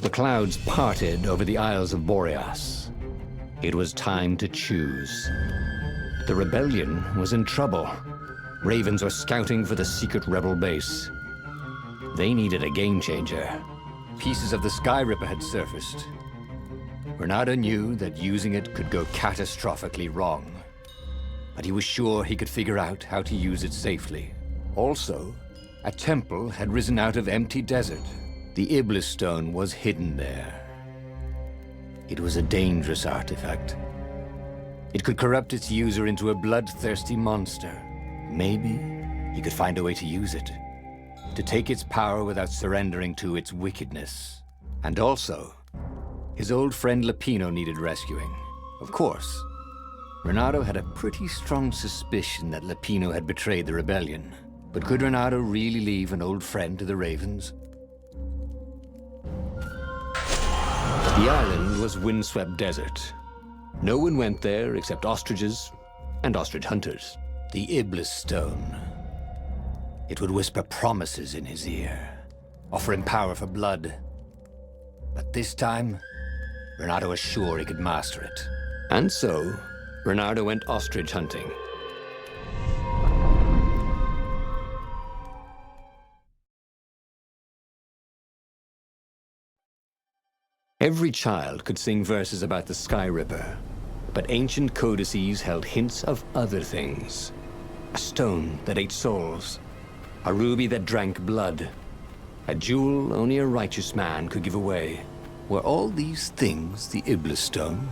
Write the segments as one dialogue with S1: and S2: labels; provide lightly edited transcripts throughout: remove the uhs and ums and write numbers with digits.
S1: The clouds parted over the Isles of Boreas. It was time to choose. The rebellion was in trouble. Ravens were scouting for the secret rebel base. They needed a game changer. Pieces of the Sky Ripper had surfaced. Renato knew that using it could go catastrophically wrong, but he was sure he could figure out how to use it safely. Also, a temple had risen out of empty desert. The Iblis stone was hidden there. It was a dangerous artifact. It could corrupt its user into a bloodthirsty monster. Maybe he could find a way to use it, to take its power without surrendering to its wickedness. And also, his old friend Lapino needed rescuing. Of course, Renato had a pretty strong suspicion that Lapino had betrayed the rebellion. But could Renato really leave an old friend to the Ravens? The island was windswept desert. No one went there except ostriches and ostrich hunters. The Iblis stone. It would whisper promises in his ear, offer him power for blood. But this time, Renato was sure he could master it. And so, Renato went ostrich hunting. Every child could sing verses about the Sky Ripper, but ancient codices held hints of other things. A stone that ate souls, a ruby that drank blood, a jewel only a righteous man could give away. Were all these things the Iblis stone?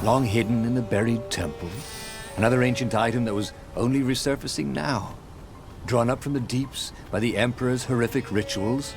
S1: Long hidden in a buried temple? Another ancient item that was only resurfacing now? Drawn up from the deeps by the Emperor's horrific rituals?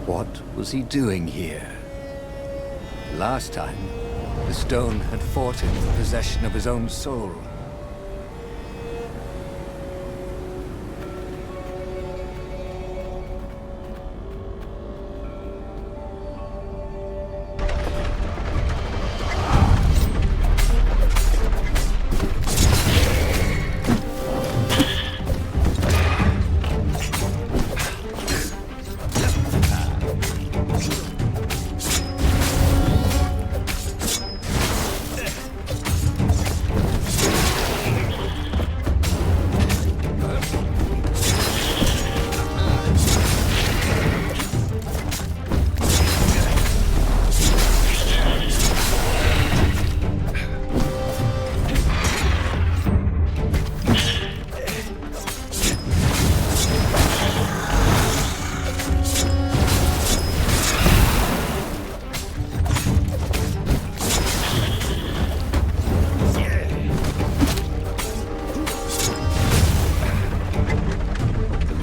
S1: What was he doing here? Last time, the stone had fought him for possession of his own soul.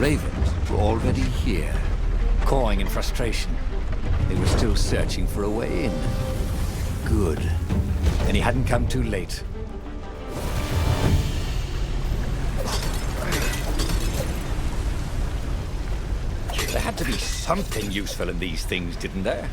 S1: Ravens were already here, cawing in frustration. They were still searching for a way in. Good. Then he hadn't come too late. There had to be something useful in these things, didn't there?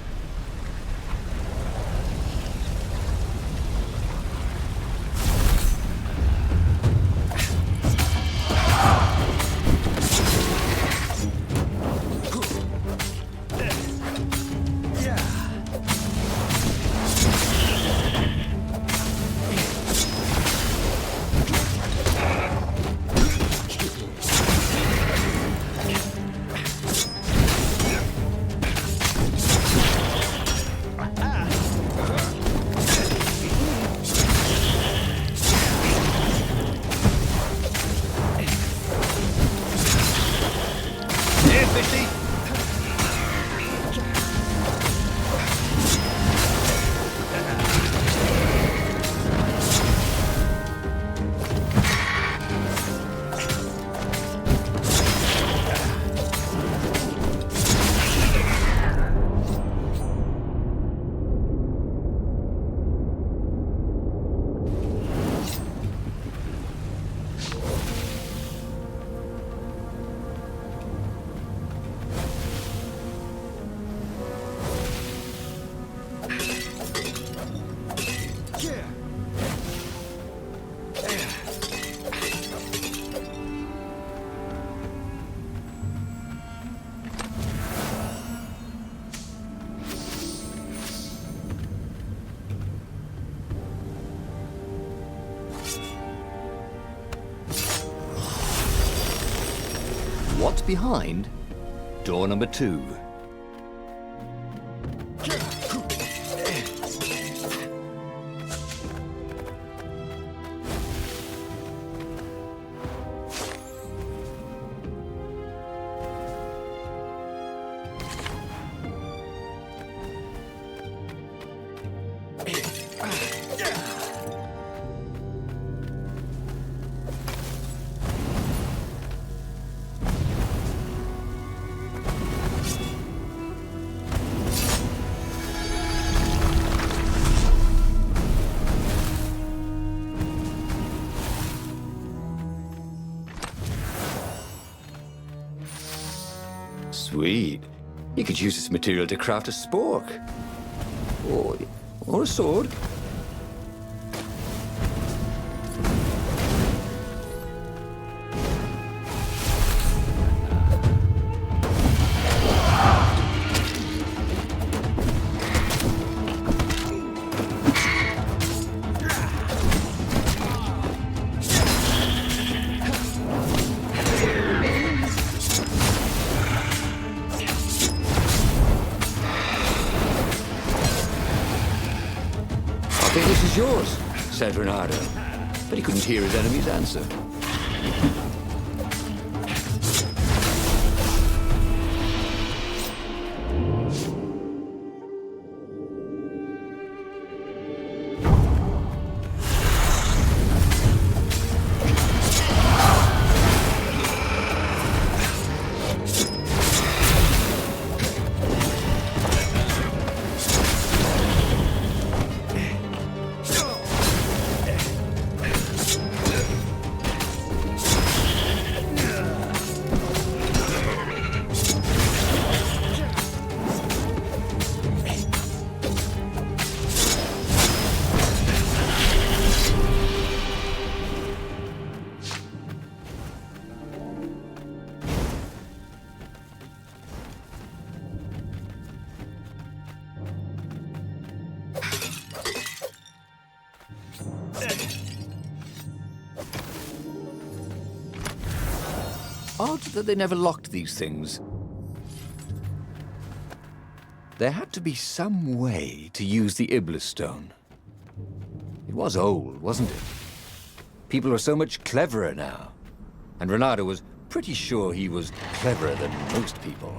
S1: fishy? What's behind door number 2? Sweet. You could use this material to craft a spork. Or a sword. I think this is yours, said Renato, but he couldn't hear his enemy's answer. Odd that they never locked these things. There had to be some way to use the Iblis stone. It was old, wasn't it? People are so much cleverer now. And Renato was pretty sure he was cleverer than most people.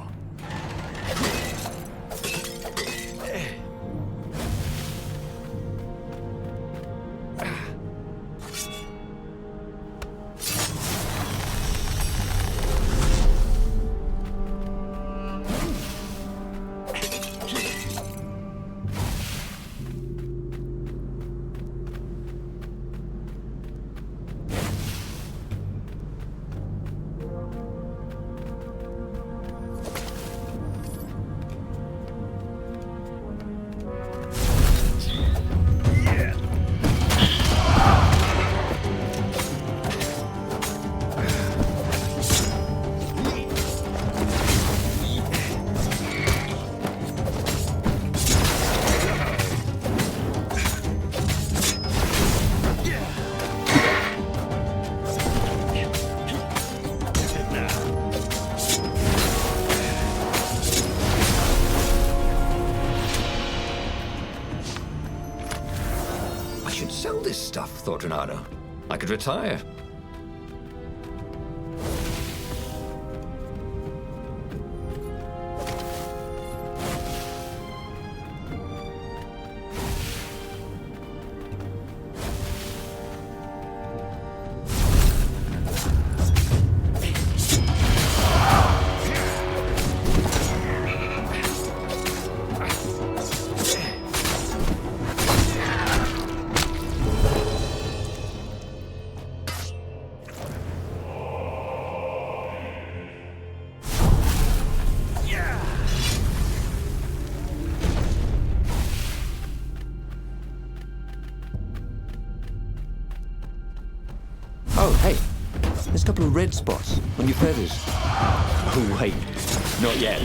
S1: Sell this stuff, thought Renato. I could retire. couple of red spots on your feathers. Oh, wait. Not yet.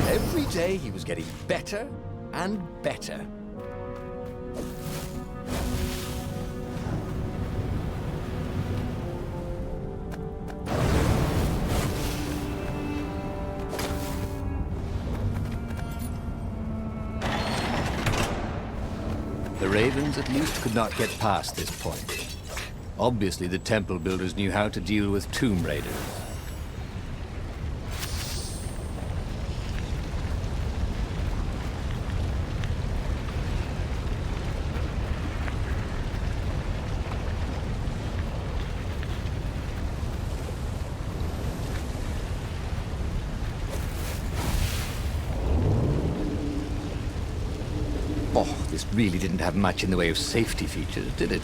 S2: Every day he was getting better and better. The Ravens at least could not get past this point. Obviously, the temple builders knew how to deal with tomb raiders. Oh, this really didn't have much in the way of safety features, did it?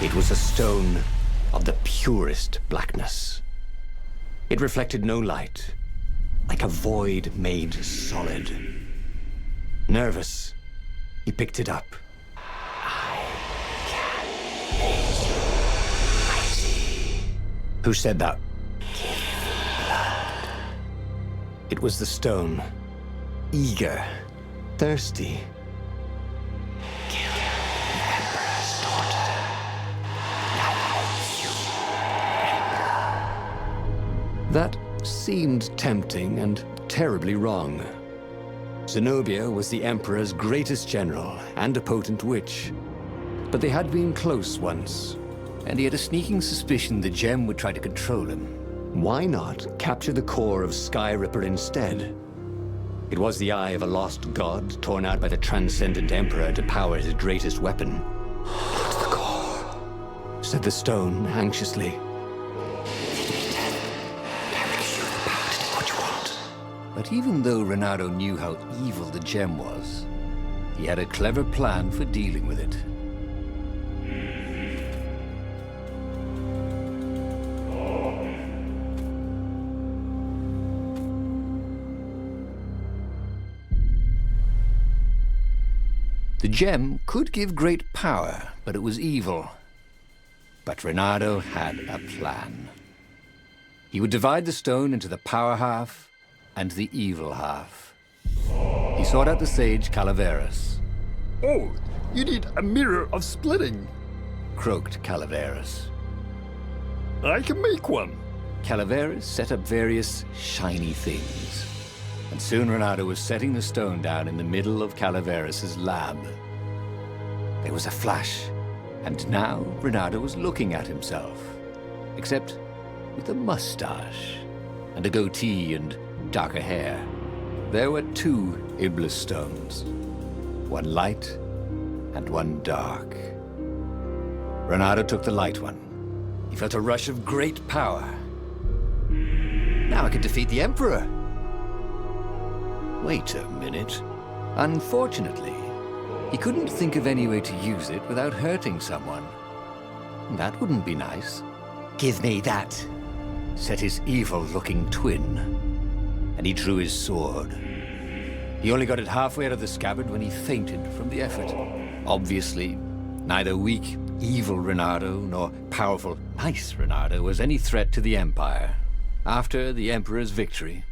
S1: It was a stone of the purest blackness. It reflected no light, like a void made solid. Nervous, he picked it up. I can make you mighty. Who said that? Give me blood. It was the stone, eager, thirsty. Kill the Emperor's daughter. That seemed tempting and terribly wrong. Zenobia was the Emperor's greatest general and a potent witch. But they had been close once, and he had a sneaking suspicion the gem would try to control him. Why not capture the core of Sky Ripper instead? It was the eye of a lost god torn out by the transcendent Emperor to power his greatest weapon. Not the core, said the stone anxiously.
S2: But even though Renato knew how evil the gem was, he had a clever plan for dealing with it. The gem could give great power, but it was evil. But Renato had a plan. He would divide the stone into the power half and the evil half. He sought out the sage Calaveras.
S3: Oh, you need a mirror of splitting.
S2: Croaked Calaveras.
S3: I can make one.
S2: Calaveras set up various shiny things. And soon Renato was setting the stone down in the middle of Calaveras' lab. There was a flash, and now Renato was looking at himself. Except with a mustache, and a goatee and darker hair. There were two Iblis stones, one light and one dark. Renato took the light one. He felt a rush of great power. Now I could defeat the Emperor. Wait a minute. Unfortunately, He couldn't think of any way to use it without hurting someone. That wouldn't be nice. "Give me that," said his evil-looking twin, and he drew his sword. He only got it halfway out of the scabbard when he fainted from the effort. Obviously, neither weak, evil Reynardo nor powerful, nice Reynardo was any threat to the Empire. After the Emperor's victory,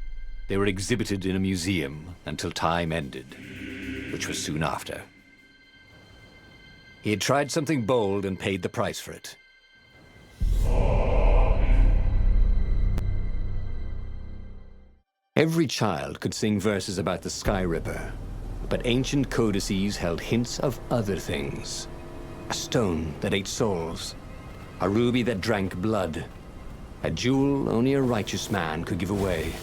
S2: they were exhibited in a museum until time ended, which was soon after. He had tried something bold and paid the price for it.
S1: Every child could sing verses about the Sky Ripper, but ancient codices held hints of other things. A stone that ate souls, a ruby that drank blood, a jewel only a righteous man could give away.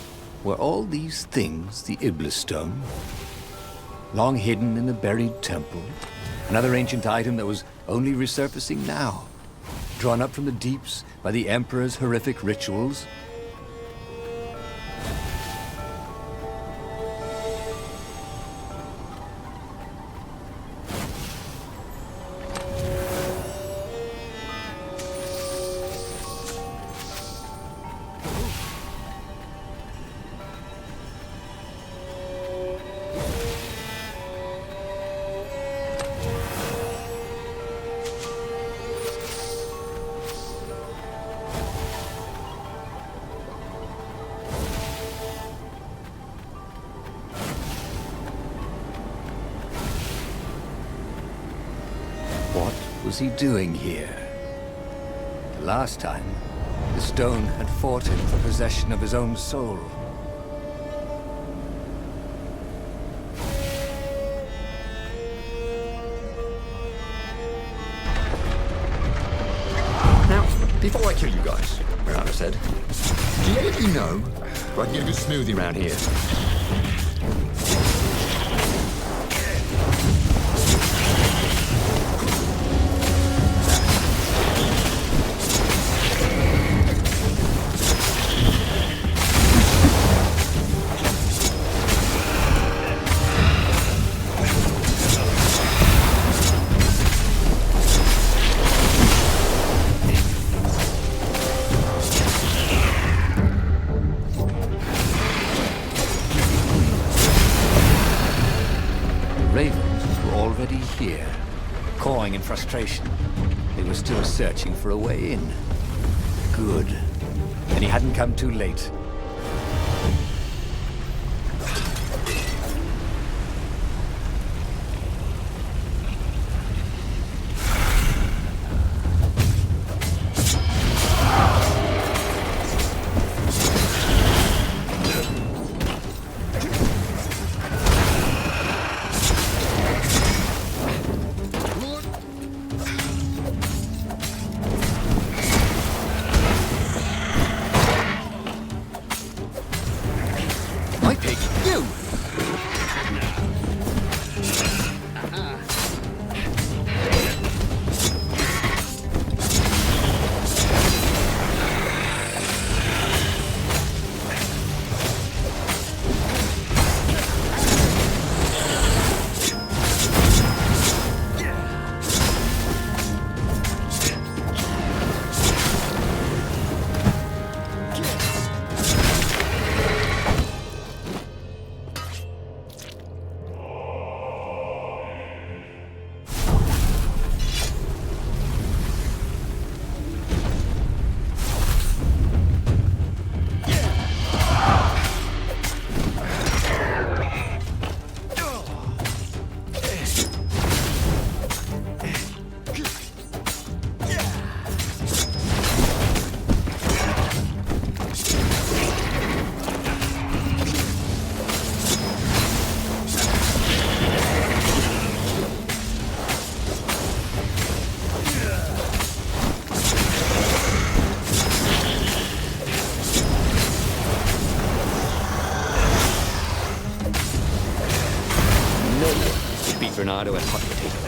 S2: Were all these things the Iblis stone? Long hidden in a buried temple? Another ancient item that was only resurfacing now? Drawn up from the deeps by the Emperor's horrific rituals? What was he doing here? The last time, the stone had fought him for possession of his own soul.
S3: Now, before I kill you guys, Miranda said, do any of you know where I can get a good smoothie around here?
S2: Here, cawing in frustration. They were still searching for a way in. Good. And he hadn't come too late.
S1: Bernardo and hot potato.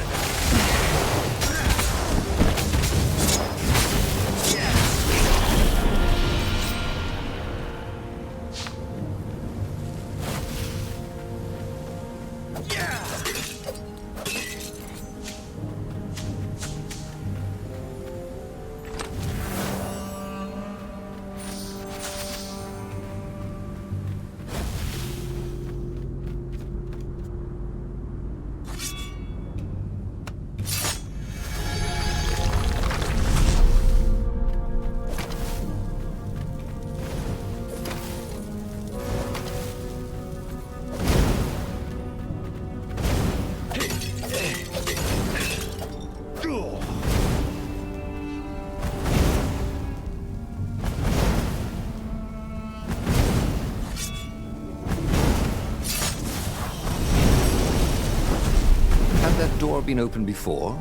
S2: door been opened before?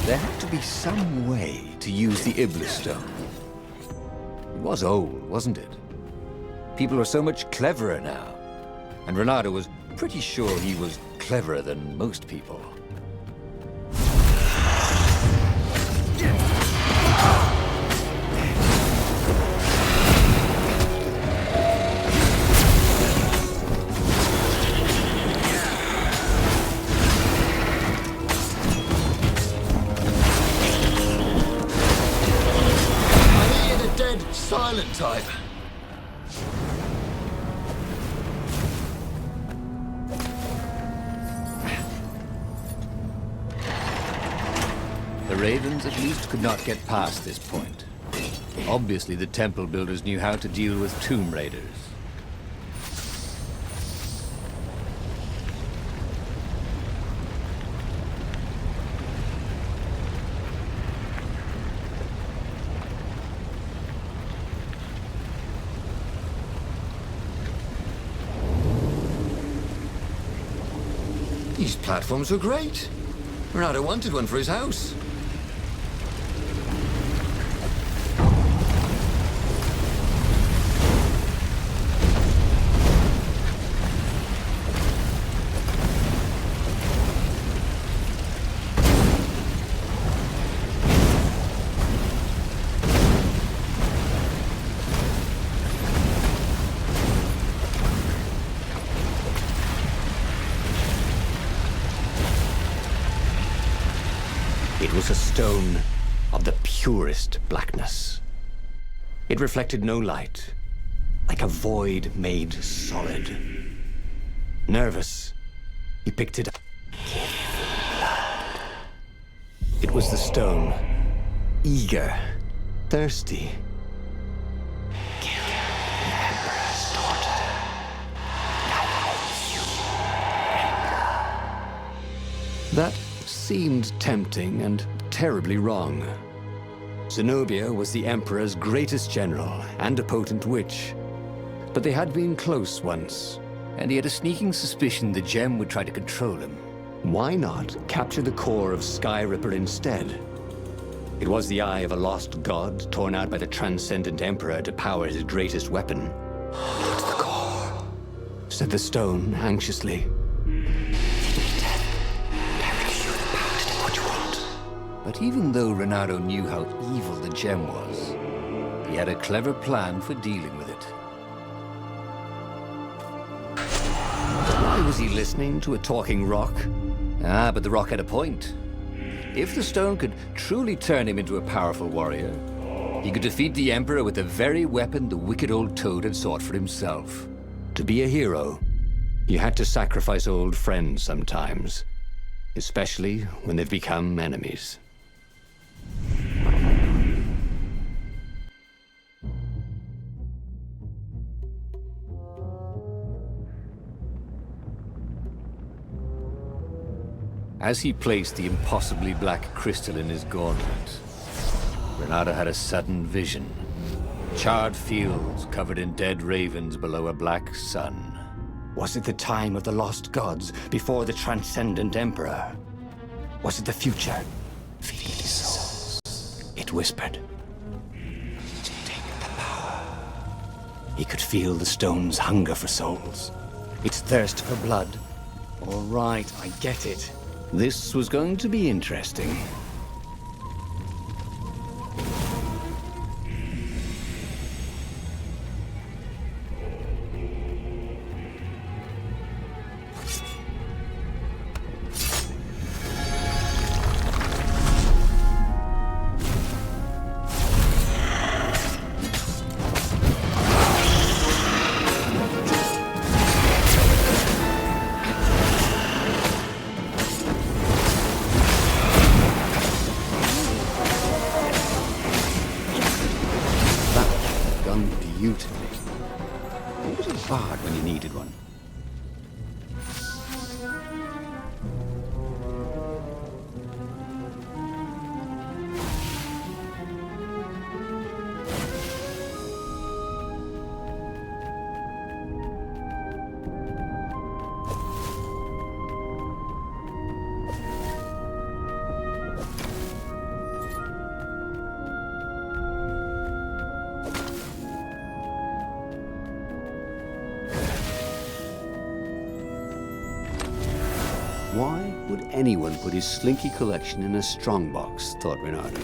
S2: There had to be some way to use the Iblis stone. It was old, wasn't it? People are so much cleverer now. And Renato was pretty sure he was cleverer than most people.
S3: Silent type.
S2: The Ravens at least could not get past this point. Obviously, the temple builders knew how to deal with tomb raiders.
S3: These platforms were great. Renato wanted one for his house.
S1: It was a stone of the purest blackness. It reflected no light, like a void made solid. Nervous, he picked it up. It was the stone, eager, thirsty. Kill the Emperor's daughter. That seemed tempting and terribly wrong. Zenobia was the Emperor's greatest general and a potent witch. But they had been close once.
S2: And he had a sneaking suspicion the gem would try to control him.
S1: Why not capture the core of Skyripper instead? It was the eye of a lost god torn out by the transcendent Emperor to power his greatest weapon.
S3: What's the core?
S1: Said the stone anxiously.
S2: But even though Renato knew how evil the gem was, he had a clever plan for dealing with it.
S1: Why was he listening to a talking rock?
S2: Ah, but the rock had a point. If the stone could truly turn him into a powerful warrior, he could defeat the Emperor with the very weapon the wicked old toad had sought for himself.
S1: To be a hero, you had to sacrifice old friends sometimes, especially when they've become enemies.
S2: As he placed the impossibly black crystal in his gauntlet, Renato had a sudden vision. Charred fields covered in dead ravens below a black sun.
S1: Was it the time of the lost gods before the transcendent Emperor? Was it the future? Feed these souls, it whispered. Take the power. He could feel the stone's hunger for souls, its thirst for blood. All right, I get it. This was going to be interesting.
S2: Bard when you needed one.
S4: Why would anyone put his slinky collection in a strongbox, thought Renato.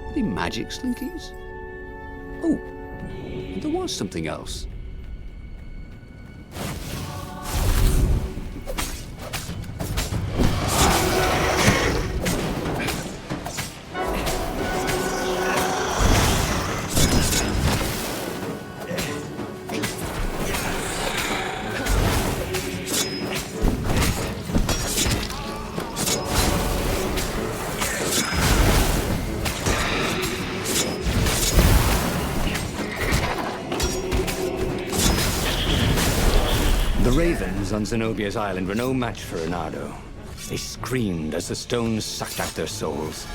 S4: Were they magic slinkies? Oh, there was something else.
S1: The ravens on Zenobia's island were no match for Renato. They screamed as the stones sucked out their souls.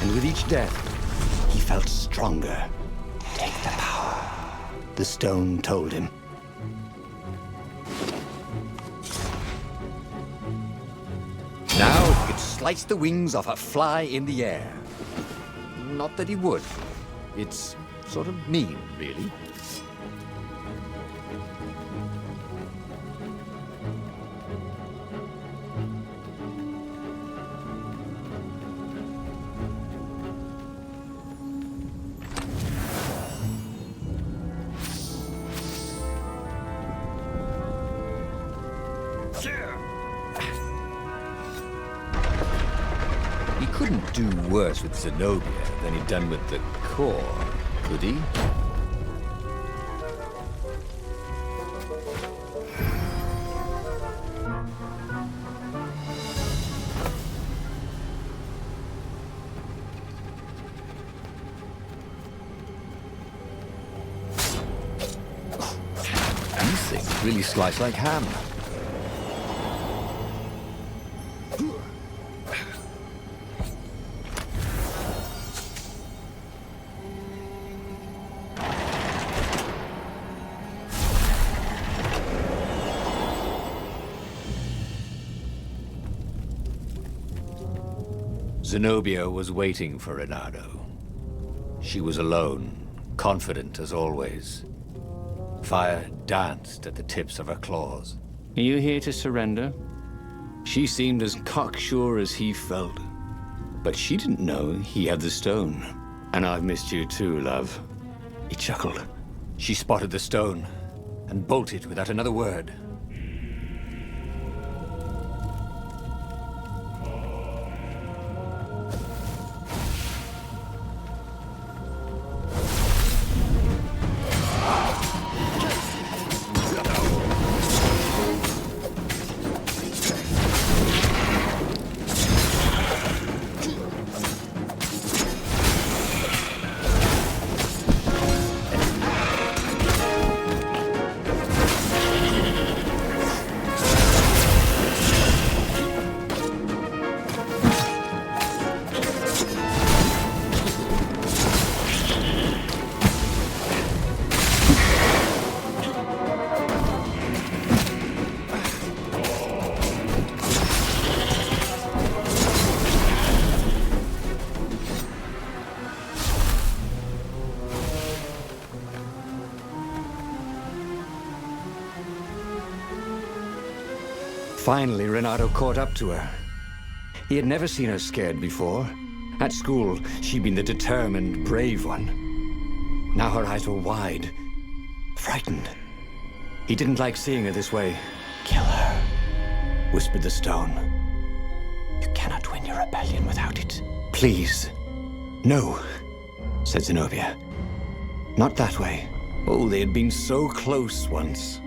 S1: And with each death, he felt stronger. Take the power, the stone told him.
S2: Now he could slice the wings off a fly in the air. Not that he would. It's sort of mean, really. He couldn't do worse with Zenobia than he'd done with the core, could he? These things really slice like ham. Zenobia was waiting for Renato. She was alone, confident as always. Fire danced at the tips of her claws.
S1: Are you here to surrender? She seemed as cocksure as he felt. But she didn't know he had the stone. And I've missed you too, love. He chuckled.
S2: She spotted the stone and bolted without another word.
S1: Finally, Renato caught up to her. He had never seen her scared before. At school, she'd been the determined, brave one. Now her eyes were wide, frightened. He didn't like seeing her this way. Kill her, whispered the stone. You cannot win your rebellion without it. Please. No, said Zenobia. Not that way. Oh, they had been so close once.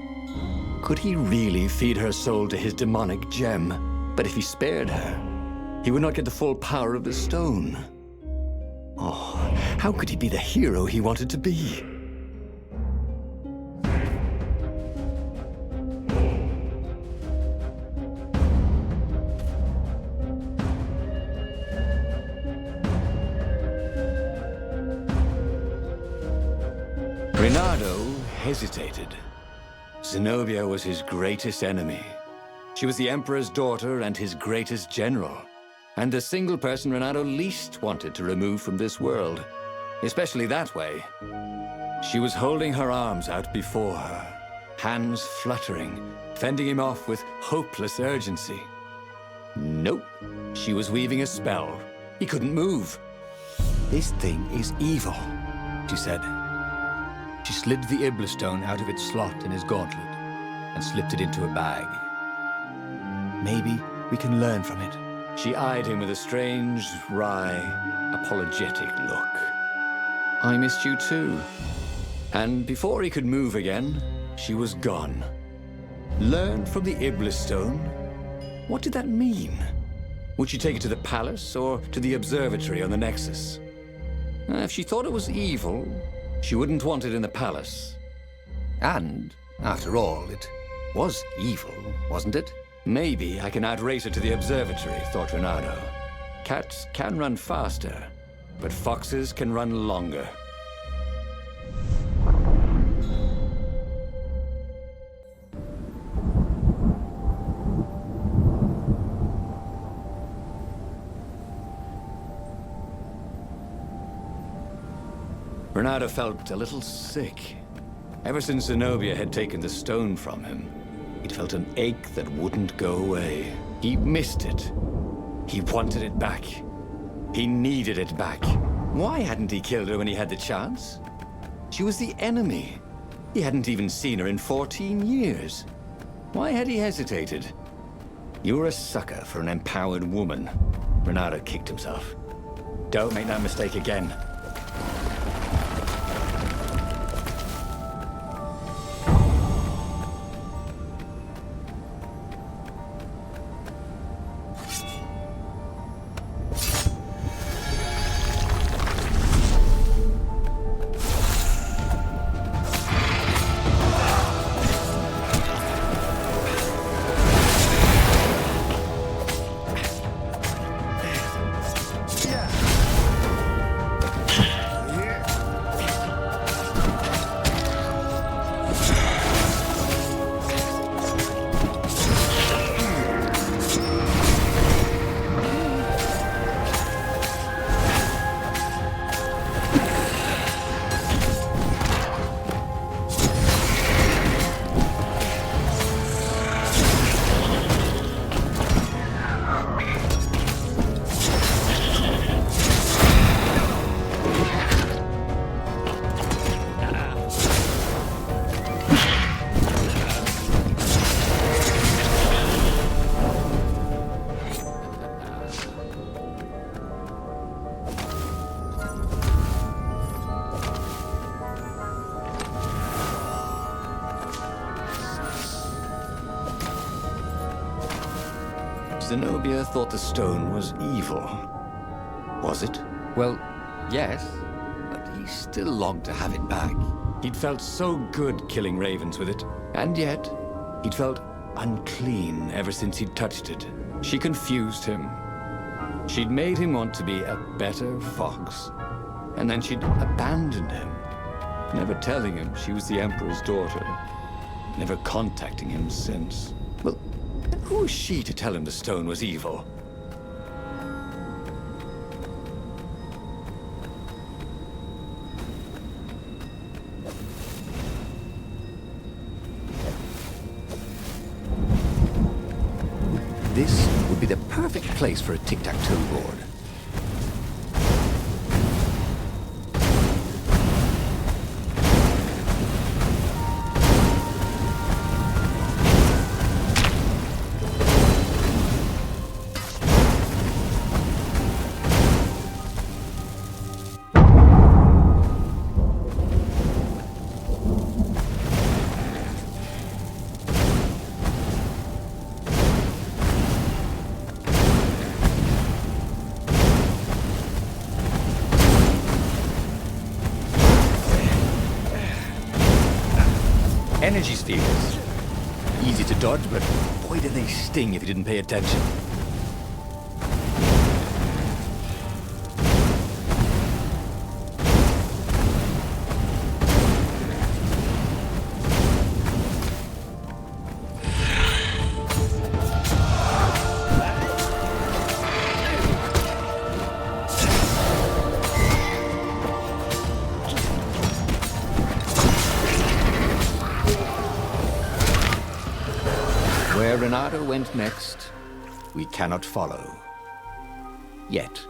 S1: Could he really feed her soul to his demonic gem? But if he spared her, he would not get the full power of the stone. Oh, how could he be the hero he wanted to be? Renato hesitated. Zenobia was his greatest enemy. She was the Emperor's daughter and his greatest general, and the single person Renato least wanted to remove from this world, especially that way. She was holding her arms out before her, hands fluttering, fending him off with hopeless urgency.
S2: Nope. She was weaving a spell. He couldn't move. This thing is evil, she said. She slid the Iblastone out of its slot in his gauntlet and slipped it into a bag. Maybe we can learn from it. She eyed him with a strange, wry, apologetic look. I missed you too. And before he could move again, she was gone. Learn from the Iblastone? What did that mean? Would she take it to the palace or to the observatory on the Nexus? If she thought it was evil, she wouldn't want it in the palace. And, after all, it was evil, wasn't it? Maybe I can outrace her to the observatory, thought Renato. Cats can run faster, but foxes can run longer. Renato felt a little sick. Ever since Zenobia had taken the stone from him, he'd felt an ache that wouldn't go away. He missed it. He wanted it back. He needed it back. Why hadn't he killed her when he had the chance? She was the enemy. He hadn't even seen her in 14 years. Why had he hesitated? You're a sucker for an empowered woman. Renato kicked himself. Don't make that mistake again. Zenobia thought the stone was evil. Was it? Well, yes, but he still longed to have it back. He'd felt so good killing ravens with it, and yet he'd felt unclean ever since he'd touched it. She confused him. She'd made him want to be a better fox, and then she'd abandoned him, never telling him she was the Emperor's daughter, never contacting him since. Well, who was she to tell him the stone was evil? This would be the perfect place for a tic-tac-toe board. Energy spheres. Easy to dodge, but boy do they sting if you didn't pay attention. Where Renato went next, we cannot follow. Yet.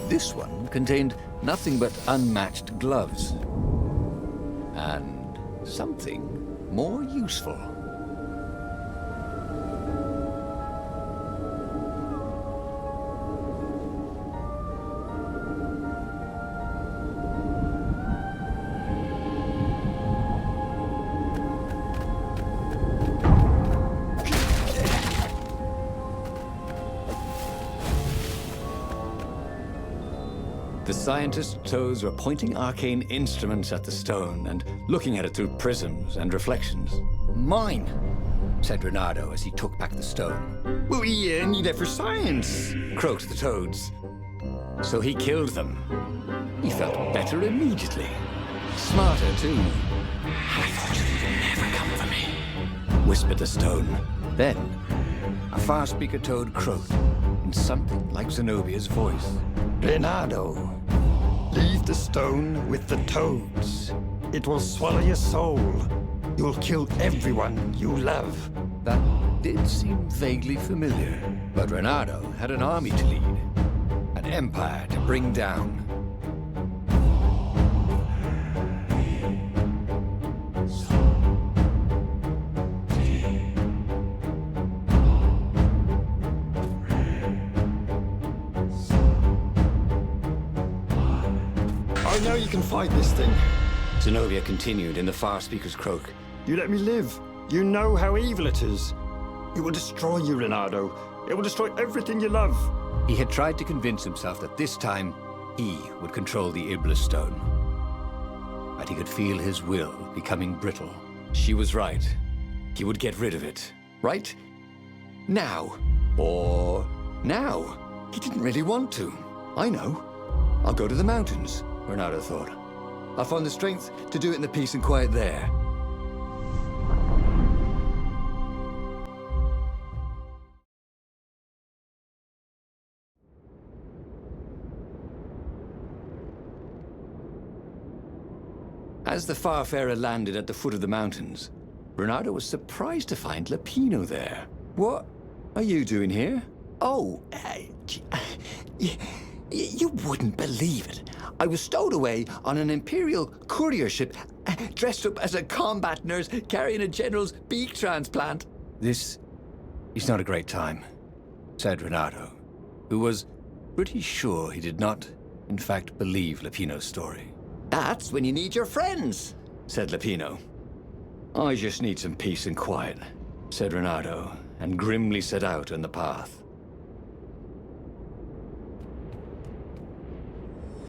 S2: This one contained nothing but unmatched gloves. And something more useful. The scientist's toes were pointing arcane instruments at the stone and looking at it through prisms and reflections. "Mine," said Reynardo as he took back the stone. "Well, we need it for science," croaked the toads. So he killed them. He felt better immediately. Smarter, too. "I thought you'd never come for me," whispered the stone. Then, a far speaker toad croaked in something like Zenobia's voice.
S5: Reynardo, leave the stone with the toads. It will swallow your soul. You'll kill everyone you love.
S2: That did seem vaguely familiar. But Reynardo had an army to lead, an empire to bring down.
S5: I know you can fight this thing.
S2: Zenobia continued in the far speaker's croak.
S5: You let me live. You know how evil it is. It will destroy you, Reynardo. It will destroy everything you love.
S2: He had tried to convince himself that this time he would control the Iblis stone. But he could feel his will becoming brittle. She was right. He would get rid of it. Right? Now. Or now. He didn't really want to. I know. I'll go to the mountains, Reynardo thought. I'll find the strength to do it in the peace and quiet there. As the Farfarer landed at the foot of the mountains, Reynardo was surprised to find Lapino there. "What are you doing here?"
S6: Oh, you wouldn't believe it. I was stowed away on an Imperial courier ship, dressed up as a combat nurse carrying a general's beak transplant.
S2: "This is not a great time," said Reynardo, who was pretty sure he did not, in fact, believe Lapino's story.
S6: That's when you need your friends,
S2: said Lapino. "I just need some peace and quiet," said Reynardo, and grimly set out on the path.